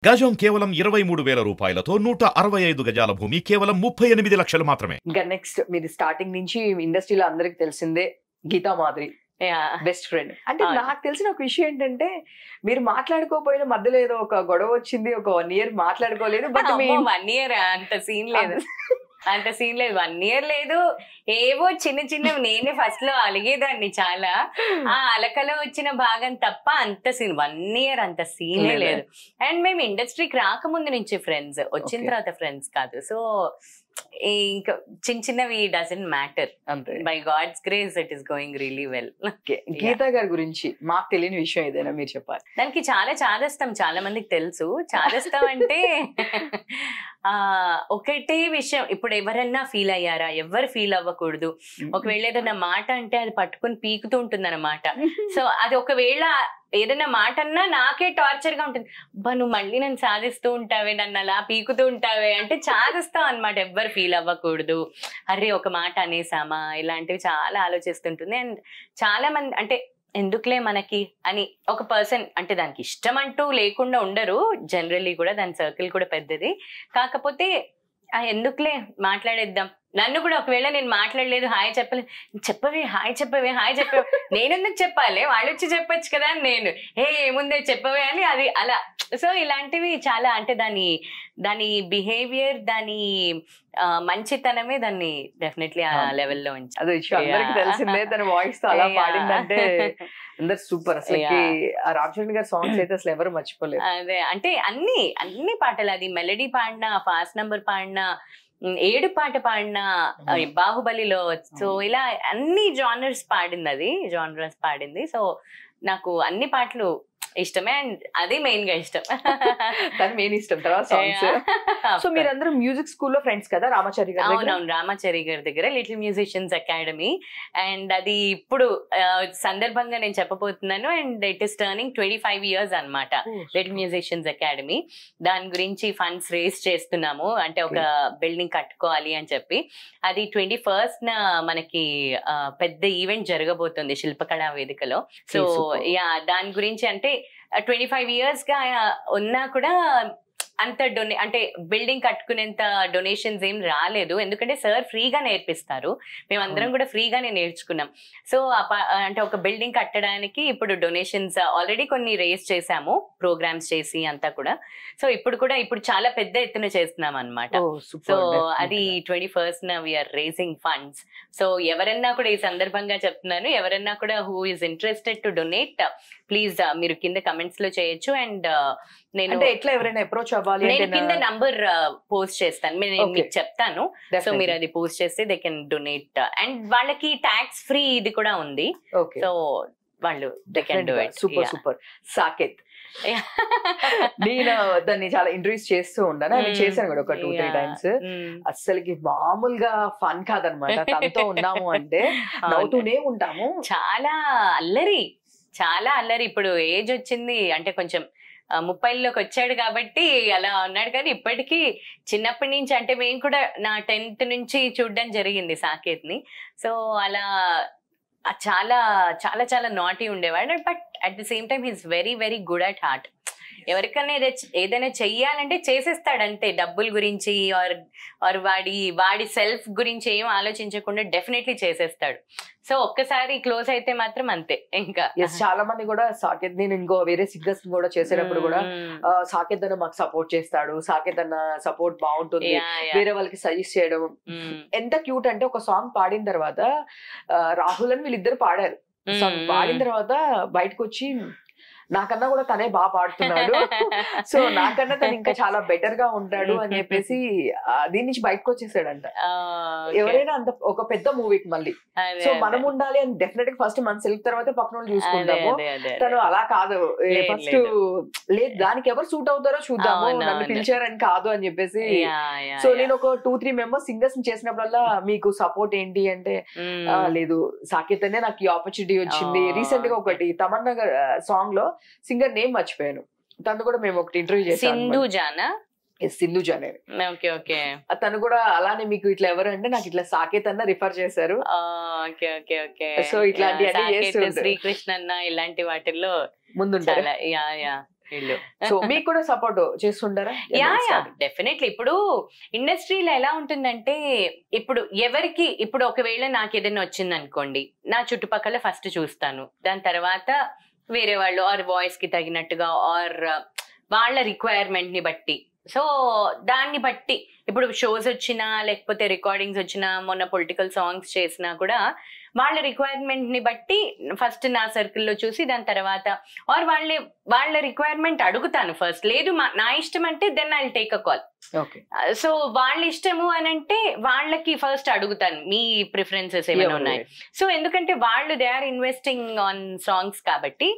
గజం కేవలం 23,000 రూపాయలతో 165 గజాల భూమి కేవలం 38 లక్షలు మాత్రమే. ఇంకా నెక్స్ట్ మీరు స్టార్టింగ్ నుంచి ఇండస్ట్రీలో అందరికి తెలిసిందే గీతా మాధురి బెస్ట్ ఫ్రెండ్. అంటే నాకు తెలిసిన ఒక విషయం ఏంటంటే మీరు మాట్లాడుకోపోయిన మధ్యలో ఏదో ఒక గొడవ వచ్చింది, ఒక 1 year మాట్లాడుకోలేదు. బట్ 1 year అంత సీన్ లేదు, అంత సీన్ లేదు. 1 year లేదు, ఏవో చిన్న చిన్నవి నేనే ఫస్ట్ లో అలిగేదాన్ని చాలా. ఆ అలకలో వచ్చిన భాగం తప్ప అంత సీన్ 1 year అంత సీనే లేదు. అండ్ మేము ఇండస్ట్రీకి రాకముందు నుంచి ఫ్రెండ్స్, వచ్చిన తర్వాత ఫ్రెండ్స్ కాదు. సో ఇంకా చిన్న చిన్నవి doesn't matter. By God's grace it is going really well. Geeta గారి గురించి మాకు తెలియని విషయం ఏదైనా మీరు చెప్పాలి. దానికి చాలా చాదస్తాం, చాలా మందికి తెలుసు. చాదస్తాం అంటే ఒకటే విషయం, ఇప్పుడు ఎవరన్నా ఫీల్ అయ్యారా? ఎవరు ఫీల్ అవ్వకూడదు. ఒకవేళ ఏదైనా మాట అంటే అది పట్టుకుని పీకుతూ ఉంటుంది అన్నమాట. సో అది ఒకవేళ ఏదైనా మాట అన్నా నాకే టార్చర్ గా ఉంటుంది. నువ్వు మళ్ళీ నన్ను సాధిస్తూ ఉంటావే, నన్ను అలా పీకుతూ ఉంటావే అంటే చాదిస్తాం అనమాట. ఎవ్వరు ఫీల్ అవ్వకూడదు, అరే ఒక మాట అనేసామా, ఇలాంటివి చాలా ఆలోచిస్తుంటుంది. అండ్ చాలా మంది అంటే ఎందుకులే మనకి అని ఒక పర్సన్ అంటే దానికి ఇష్టం అంటూ లేకుండా ఉండరు. జనరల్లీ కూడా దాని సర్కిల్ కూడా పెద్దది. కాకపోతే ఎందుకులే మాట్లాడేద్దాం. నన్ను కూడా ఒకవేళ నేను మాట్లాడలేదు, హాయ్ చెప్పలేదు, చెప్పవే హాయ్ చెప్పవే హాయ్ చెప్పవే, నేను ఎందుకు చెప్పాలి, వాళ్ళు వచ్చి చెప్పొచ్చు కదా అని నేను ఏముందే చెప్పవే అని అది అలా. సో ఇలాంటివి చాలా అంటే దాని బిహేవియర్, దాని మంచితనమే దాన్ని డెఫినెట్లీ ఆ లెవెల్లో ఉంచి. అదే అందరికి తెలిసిందే, తన వాయిస్ తో అలా పాడిందంటే అందరు సూపర్. అసలు రామచరణ్ గారి సాంగ్స్ అయితే అసలు ఎవరు మర్చిపోలేదు. అదే అంటే అన్ని పాటలు, అది మెలడీ పాడినా, ఫాస్ట్ నంబర్ పాడినా, 7 పాట పాడిన, బాహుబలిలో, సో ఇలా అన్ని జానర్స్ పాడింది, అది జానర్స్ పాడింది. సో నాకు అన్ని పాటలు ఇష్టమే అండ్ అదే మెయిన్ గా ఇష్టం. తను మెయిన్ ఇష్టం, తర్వాత సాంగ్స్. సో మీరందరూ మ్యూజిక్ స్కూల్లో ఫ్రెండ్స్ కదా రామాచారి గారి? అవునవును, రామాచారి గారి దగ్గర లిటిల్ మ్యూజిషియన్స్ అకాడమీ. అండ్ అది ఇప్పుడు సందర్భంగా నేను చెప్పబోతున్నాను. And it is turning 25 years అనమాట లిటిల్ మ్యూజిషియన్స్ అకాడమీ. దాని గురించి ఫండ్స్ రేస్ చేస్తున్నాము. అంటే ఒక బిల్డింగ్ కట్టుకోవాలి అని చెప్పి. అది 21st మనకి పెద్ద ఈవెంట్ జరగబోతుంది శిల్పకళా వేదికలో. సో దాని గురించి అంటే 25 years గా ఉన్నా కూడా అంత అంటే బిల్డింగ్ కట్టుకునేంత డొనేషన్స్ ఏం రాలేదు. ఎందుకంటే సార్ ఫ్రీగా నేర్పిస్తారు, మేమందరం కూడా ఫ్రీగానే నేర్చుకున్నాం. సో అంటే ఒక బిల్డింగ్ కట్టడానికి ఇప్పుడు డొనేషన్స్ ఆల్రెడీ కొన్ని రేస్ చేసాము, ప్రోగ్రామ్స్ చేసి అంతా కూడా. సో ఇప్పుడు చాలా పెద్ద ఎత్తున చేస్తున్నాం అనమాట. సో అది 21st we are racing funds. So ఎవరన్నా కూడా ఈ సందర్భంగా చెప్తున్నాను, ఎవరన్నా కూడా who is interested to donate please మీరు కింద కమెంట్స్ లో చేయొచ్చు. అండ్ నేను ఎట్లా ఎవరైనా అప్రోచ్ అవ్వాలి, నేను కింద నంబర్ పోస్ట్ చేస్తాను, నేను మీకు చెప్తాను. సో మీరు అది పోస్ట్ చేస్తే దే కెన్ డొనేట్. అండ్ వాళ్ళకి ట్యాక్స్ ఫ్రీ ఇది కూడా ఉంది. సో వాళ్ళు they can do it. Super super. Saketh నేను దాన్ని చాలా ఇంటర్వ్యూస్ చేస్తూ ఉన్నాను, నేను చేశాను కూడా ఒక 2-3 times. అస్సలకి మామూలుగా ఫన్ కాదనమాట. తనతో ఉన్నాము అంటే నవ్వుతూనే ఉంటాము. చాలా అల్లరి. ఇప్పుడు ఏజ్ వచ్చింది అంటే కొంచెం 30లోకి వచ్చాడు కాబట్టి అలా ఉన్నాడు. కానీ ఇప్పటికీ చిన్నప్పటి నుంచి అంటే మేము కూడా నా 10th నుంచి చూడడం జరిగింది సాకేత్ ని. సో అలా చాలా చాలా చాలా నాటీ ఉండేవాడు. But at the same time he's very very good at heart. ఎవరికైనా ఏదైనా చెయ్యాలంటే చేసేస్తాడంతే. డబ్బుల గురించి ఆర్ వాడి సెల్ఫ్ గురించి ఏం ఆలోచించకుండా డెఫినెట్లీ చేసేస్తాడు. సో ఒక్కసారి క్లోజ్ అయితే మాత్రం అంతే. ఇంకా చాలా మంది కూడా సాకేత్, నేను ఇంకో వేరే సింగర్స్ కూడా చేసేటప్పుడు కూడా సాకేత్ అన్న మాకు సపోర్ట్ చేస్తాడు, సాకేత్ అన్న సపోర్ట్ బాగుంటుంది, వేరే వాళ్ళకి సజెస్ట్ చేయడం. ఎంత క్యూట్ అంటే ఒక సాంగ్ పాడిన తర్వాత రాహుల్ అని వీళ్ళిద్దరు పాడారు. సాంగ్ పాడిన తర్వాత బయటకు వచ్చి నాకన్నా కూడా తనే బాగా పాడుతున్నాడు, సో నాకన్నా తను ఇంకా చాలా బెటర్ గా ఉంటాడు అని చెప్పేసి దీని నుంచి బయటకు వచ్చేసాడంట. ఎవరైనా అంత ఒక పెద్ద మూవీకి మళ్ళీ సో మనం ఉండాలి అని డెఫినెట్ గా ఫస్ట్ మన సెల్ఫ్ తర్వాత పక్కన చూసుకుంటాము. తను అలా కాదు, ఫస్ట్ లేదు దానికి ఎవరు సూట్ అవుతారో చూద్దాము, నన్ను పిలిచారని కాదు అని చెప్పేసి. సో నేను ఒక 2-3 మెంబర్స్ సింగర్స్ చేసినప్పుడల్లా మీకు సపోర్ట్ ఏంటి అంటే లేదు సాకేత్ అనే నాకు ఈ ఆపర్చునిటీ వచ్చింది. రీసెంట్ గా ఒకటి తమన్నా సాంగ్ లో సింగర్ నేమ్ మర్చిపోయాను, తను కూడా మేము ఒకటి ఇంటర్వ్యూ చేసాం, సింధు జానే. తను కూడా అలానే మీకు ఇట్లా ఎవరు అంటే నాకు ఇట్లా సాకేత్ అన్న రిఫర్ చేశారు. సో ఇట్లాంటి శ్రీకృష్ణ అన్న ఇలాంటి వాటిల్లో ముందు సో మీకు కూడా సపోర్ట్ చేస్తుంటారా? డెఫినెట్లీ. ఇప్పుడు ఇండస్ట్రీలో ఎలా ఉంటుందంటే, ఇప్పుడు ఎవరికి, ఇప్పుడు ఒకవేళ నాకు ఏదైనా వచ్చింది అనుకోండి, నా చుట్టుపక్కల ఫస్ట్ చూస్తాను, దాని తర్వాత వేరే వాళ్ళు ఆర్ వాయిస్ కి తగినట్టుగా ఆర్ వాళ్ళ రిక్వైర్మెంట్ ని బట్టి, సో దాన్ని బట్టి ఇప్పుడు షోస్ వచ్చినా లేకపోతే రికార్డింగ్స్ వచ్చినా, మొన్న పొలిటికల్ సాంగ్స్ చేసినా కూడా వాళ్ళ రిక్వైర్మెంట్ ని బట్టి ఫస్ట్ నా సర్కిల్లో చూసి దాని తర్వాత ఆర్ వాళ్ళ రిక్వైర్మెంట్ అడుగుతాను ఫస్ట్. లేదు నా ఇష్టం అంటే then I will take a call. So వాళ్ళ ఇష్టము అని అంటే వాళ్ళకి ఫస్ట్ అడుగుతాను మీ ప్రిఫరెన్సెస్ ఏమైనా ఉన్నాయి. సో ఎందుకంటే వాళ్ళు they are investing on songs కాబట్టి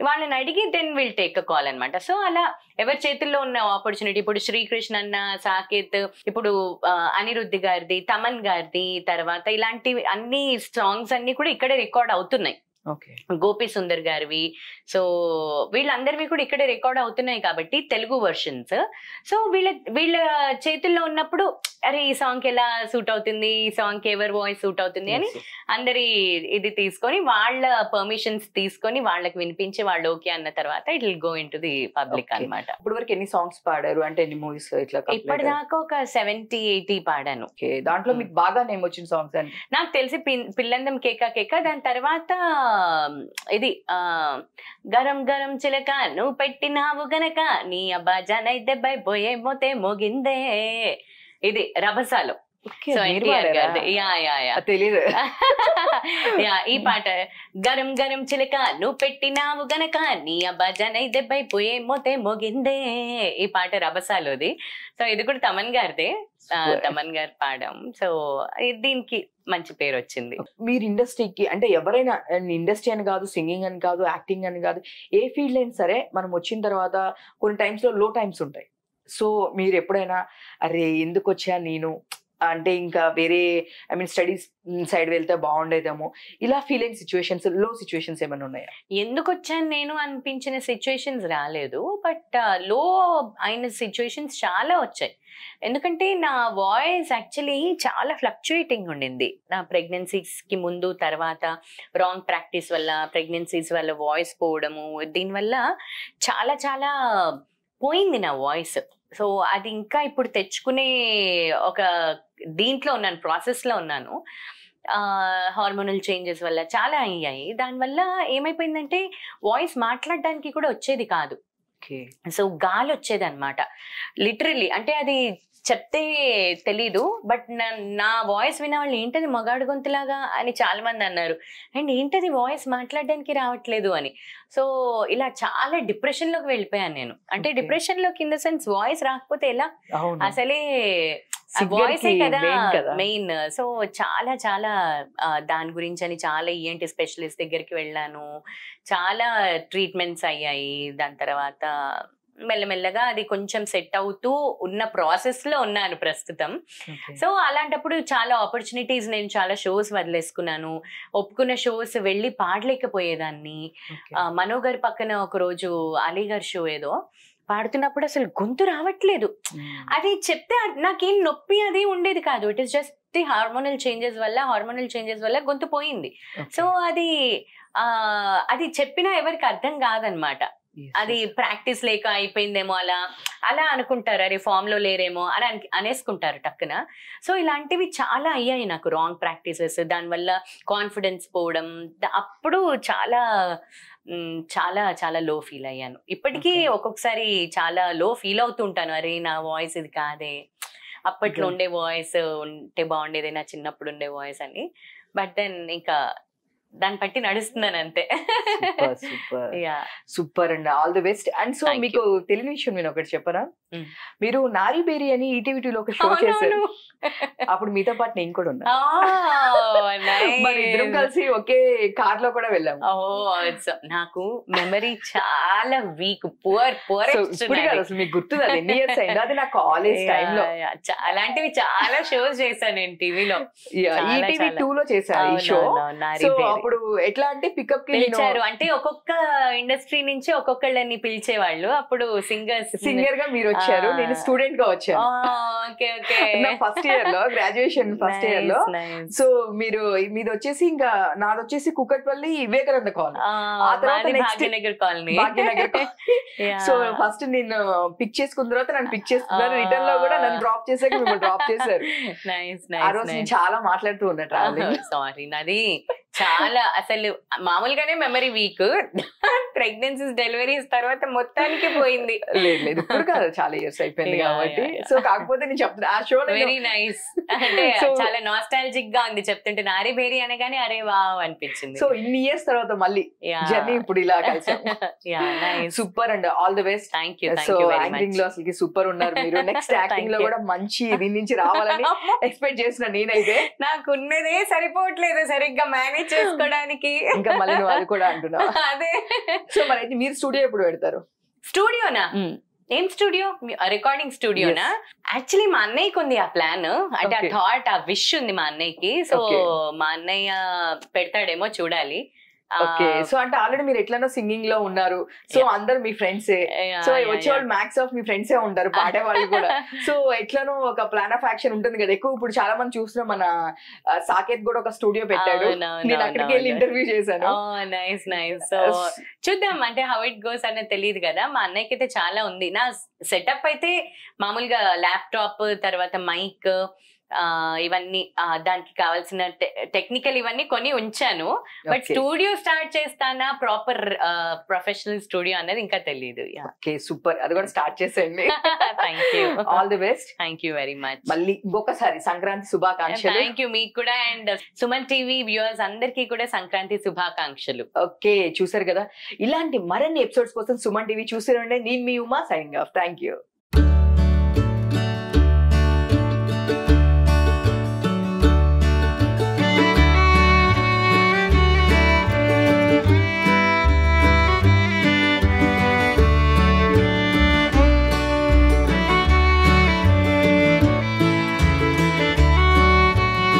వాళ్ళని అడిగి then will take a call అనమాట. సో అలా ఎవరి చేతుల్లో ఉన్న ఆపర్చునిటీ, ఇప్పుడు శ్రీకృష్ణ అన్న, సాకేత్, ఇప్పుడు అనిరుద్ధి గారిది, తమన్ గారిది, తర్వాత ఇలాంటివి అన్ని సాంగ్స్ అన్ని కూడా ఇక్కడే రికార్డ్ అవుతున్నాయి. గోపి సుందర్ గారివి, సో వీళ్ళందరివి కూడా ఇక్కడే రికార్డ్ అవుతున్నాయి కాబట్టి తెలుగు వర్షన్స్. సో వీళ్ళ చేతుల్లో ఉన్నప్పుడు అరే ఈ సాంగ్ ఎలా సూట్ అవుతుంది, ఈ సాంగ్ ఎవరి వాయిస్ సూట్ అవుతుంది అని అందరి ఇది తీసుకొని వాళ్ళ పర్మిషన్స్ తీసుకొని వాళ్ళకి వినిపించి వాళ్ళు ఓకే అన్న తర్వాత it will go in to the public అన్నమాట. ఇప్పుడు వరకు ఎన్ని సాంగ్స్ పాడారు అంటే ఎన్ని మూవీస్ ఇట్లా? ఇప్పటిదాకా ఒక 70-80 పాడాను. దాంట్లో మీకు బాగా నేమ్ వచ్చిన సాంగ్స్ అంటే నాకు తెలిసి పిల్లందం కేక కేక, దాని తర్వాత ఇది గరం గరం చిలక నువ్వు పెట్టినావు గనక నీ అబ్బా జనైతే బైపోయే మోతే మోగిందే, ఇది రభసాలో. తెలీదు. ఈ పాట గరం గరం చిలక నువ్వు పెట్టినావు గనక నీ అబ్బా జనై దెబ్బైపోయే మోతే మోగిందే, ఈ పాట రభసాలోది. సో ఇది కూడా తమన్ గారిదే, తమన్ గారు పాడాం. సో దీనికి మంచి పేరు వచ్చింది. మీరు ఇండస్ట్రీకి అంటే ఎవరైనా, ఇండస్ట్రీ అని కాదు, సింగింగ్ అని కాదు, యాక్టింగ్ అని కాదు, ఏ ఫీల్డ్ అయినా సరే మనం వచ్చిన తర్వాత కొన్ని టైమ్స్ లో లో టైమ్స్ ఉంటాయి. సో మీరు ఎప్పుడైనా అరే ఎందుకు వచ్చా నేను అంటే ఇంకా వేరే స్టడీస్ సైడ్ వెళ్తే బాగుండేదేమో ఇలా ఫీల్ అయిన సిచ్యువేషన్స్, లో సిచ్యువేషన్స్ ఏమైనా ఉన్నాయా? ఎందుకు వచ్చాను నేను అనిపించిన సిచ్యువేషన్స్ రాలేదు, బట్ లో అయిన సిచ్యువేషన్స్ చాలా వచ్చాయి. ఎందుకంటే నా వాయిస్ యాక్చువల్లీ చాలా ఫ్లక్చుయేటింగ్ ఉండింది. నా ప్రెగ్నెన్సీస్కి ముందు, తర్వాత రాంగ్ ప్రాక్టీస్ వల్ల, ప్రెగ్నెన్సీస్ వల్ల వాయిస్ పోవడము, దీనివల్ల చాలా చాలా పోయింది నా వాయిస్. సో అది ఇంకా ఇప్పుడు తెచ్చుకునే ఒక దీంట్లో ఉన్నాను, ప్రాసెస్లో ఉన్నాను. హార్మోనల్ చేంజెస్ వల్ల చాలా అయ్యాయి. దానివల్ల ఏమైపోయిందంటే వాయిస్ మాట్లాడడానికి కూడా వచ్చేది కాదు. సో గాలి వచ్చేది అనమాట లిటరలీ. అంటే అది చెప్తే తెలీదు, బట్ నా వాయిస్ విన్న వాళ్ళు ఏంటది మగాడు గొంతులాగా అని చాలా మంది అన్నారు. అండ్ ఏంటది వాయిస్ మాట్లాడడానికి రావట్లేదు అని. సో ఇలా చాలా డిప్రెషన్ లోకి వెళ్ళిపోయాను నేను. అంటే డిప్రెషన్ లోకి ఇన్ ద సెన్స్ వాయిస్ రాకపోతే ఎలా, అసలే వాయిసే కదా మెయిన్. సో చాలా చాలా దాని గురించి అని చాలా ఈఎన్టీ స్పెషలిస్ట్ దగ్గరికి వెళ్ళాను, చాలా ట్రీట్మెంట్స్ అయ్యాయి. దాని తర్వాత మెల్లమెల్లగా అది కొంచెం సెట్ అవుతూ ఉన్న ప్రాసెస్ లో ఉన్నాను ప్రస్తుతం. సో అలాంటప్పుడు చాలా ఆపర్చునిటీస్, నేను చాలా షోస్ వదిలేసుకున్నాను. ఒప్పుకున్న షోస్ వెళ్ళి పాడలేకపోయేదాన్ని. మనో గారి పక్కన ఒక రోజు అలీగర్ షో ఏదో పాడుతున్నప్పుడు అసలు గొంతు రావట్లేదు. అది చెప్తే నాకేం నొప్పి అది ఉండేది కాదు. It is just the hormonal changes వల్ల గొంతు పోయింది. సో అది చెప్పినా ఎవరికి అర్థం కాదనమాట. అది ప్రాక్టీస్ లేక అయిపోయిందేమో అలా అలా అనుకుంటారు, అరే ఫామ్ లో లేరేమో అని అనేసుకుంటారు టక్కున. సో ఇలాంటివి చాలా అయ్యాయి నాకు, రాంగ్ ప్రాక్టీసెస్. దానివల్ల కాన్ఫిడెన్స్ పోవడం, అప్పుడు చాలా చాలా చాలా లో ఫీల్ అయ్యాను. ఇప్పటికీ ఒక్కొక్కసారి చాలా లో ఫీల్ అవుతుంటాను, అరే నా వాయిస్ ఇది కాదే, అప్పట్లో ఉండే వాయిస్ ఉంటే బాగుండేది, నా చిన్నప్పుడు ఉండే వాయిస్ అని. బట్ దెన్ ఇంకా దాన్ని బట్టి నడుస్తున్నాను అంతే. సూపర్ అండి, all the best. And so మీకు తెలియని విషయం నేను ఒకటి చెప్పరా, మీరు నారీ బేరీ అని ఈటీవీలో ఒక షో చేశారు. అప్పుడు మీతో పాటు నేను కూడా ఉన్నా. మరి ఇద్దరం కలిసి ఒకే కార్ లో కూడా వెళ్ళాము. నాకు మెమరీ చాలా వీక్, అసలు మీకు గుర్తుందా ఎన్ని ఇయర్స్ అయింది? అది నా కాలేజ్ టైమ్ లో. అలాంటివి చాలా షోస్ చేశాను నేను టీవీలో. ఈటీవీ 2 లో చేశాను ఈ షో. సో అప్పుడు ఎట్లా అంటే పికప్ కి పిలిచారు అంటే ఒక్కొక్క ఇండస్ట్రీ నుంచి ఒక్కొక్కళ్ళని పిలిచేవాళ్ళు అప్పుడు సింగర్ గా మీరు వచ్చారు, నేను స్టూడెంట్ గా వచ్చాను ఫస్ట్ ఇయర్ లో, గ్రాడ్యుయేషన్ ఫస్ట్ ఇయర్ లో. సో మీరు మీది వచ్చేసి ఇంకా నాది వచ్చేసి కుకట్పల్లి వివేకానంద కాలనీ, ఆ తర్వాత భాగ్యనగర్ కాలనీ. సో ఫస్ట్ నేను పిక్ చేసుకున్న తర్వాత నన్ను పిక్ చేసుకున్నారు, రిటర్న్ లో కూడా నన్ను డ్రాప్ చేసాక మిమ్మల్ని డ్రాప్ చేశారు. ఆ రోజు నేను చాలా మాట్లాడుతూ ఉన్నా ట్రావెలింగ్. సారీ నాది చాలా అసలు మామూలుగానే మెమరీ వీక్, ప్రెగ్నెన్సీస్ డెలివరీస్ తర్వాత మొత్తానికి పోయింది. లేదు ఇప్పుడు కాదు, చాలా ఇయర్స్ అయిపోయింది కాబట్టి. సో కాకపోతే నేను చెప్తున్నా ఆ షో వెరీ నైస్, అంటే చాలా నాస్టాలజిక్ గా ఉంది చెప్తుంటే. నారీ బేరీ అనగానే అరే వావ్ అనిపించింది. సో ఇన్ని ఇయర్స్ తర్వాత మళ్ళీ జర్నీ ఇప్పుడు ఇలా కలిసాం. Super and all the best. Thank you. So acting లో అసలు సూపర్ ఉన్నారు మీరు. నెక్స్ట్ యాక్టింగ్ లో కూడా మంచి దీని నుంచి రావాలని ఎక్స్పెక్ట్ చేసిన నేనైతే. నాకు ఉన్నదే సరిపోవట్లేదు సరిగ్గా మేనేజ్ చేసుకోవడానికి, ఇంకా మళ్ళీ నువ్వు అది కూడా అంటున్నావు. అదే. సో మరి అయితే మీరు స్టూడియో ఎప్పుడు పెడతారు? స్టూడియోనా? ఏం స్టూడియో? రికార్డింగ్ స్టూడియోనా? యాక్చువల్లీ మా అన్నయ్యకి ఉంది ఆ ప్లాన్, అంటే ఆ థాట్, ఆ విష్ ఉంది మా అన్నయ్యకి. సో మా అన్నయ్య పెడతాడేమో చూడాలి. ఓకే. సో అంటే ఆల్రెడీ మీరు ఎట్లనో సింగింగ్ లో ఉన్నారు, సో అందరు మీ ఫ్రెండ్సే, సో వచ్చేవాళ్ళు మ్యాక్స్ ఆఫ్ మీ ఫ్రెండ్సే ఉంటారు, పాడేవాళ్ళు కూడా. సో ఎట్లనో ఒక ప్లాన్ ఆఫ్ యాక్షన్ ఉంటుంది కదా ఎక్కువ. ఇప్పుడు చాలా మంది చూస్తున్నాం, మన సాకేత్ కూడా ఒక స్టూడియో పెట్టాడు, నేను అక్కడికి వెళ్ళి ఇంటర్వ్యూ చేశాను. Nice nice. సో చూద్దాం, అంటే హౌ ఇట్ గోస్ అనేది తెలియదు కదా. మా అన్నయ్యకి అయితే చాలా ఉంది. నా సెటప్ అయితే మామూలుగా ల్యాప్టాప్, తర్వాత మైక్, ఇవన్నీ దానికి కావాల్సిన టెక్నికల్ ఇవన్నీ కొని ఉంచాను. బట్ స్టూడియో స్టార్ట్ చేస్తానా, ప్రాపర్ ప్రొఫెషనల్ స్టూడియో అనేది ఇంకా తెలియదు. ఓకే సూపర్, అది కూడా స్టార్ట్ చేసేయండి. Thank you. All the best. Thank you very much. మళ్ళీ ఇంకొకసారి సంక్రాంతి శుభాకాంక్షలు. థ్యాంక్ యూ మీకు కూడా, అండ్ సుమన్ టీవీ వ్యూవర్స్ అందరికీ కూడా సంక్రాంతి శుభాకాంక్షలు. ఓకే, చూసారు కదా, ఇలాంటి మరిన్ని ఎపిసోడ్స్ కోసం సుమన్ టీవీ చూసేయండి. నేను మీ Uma, signing off. Thank you.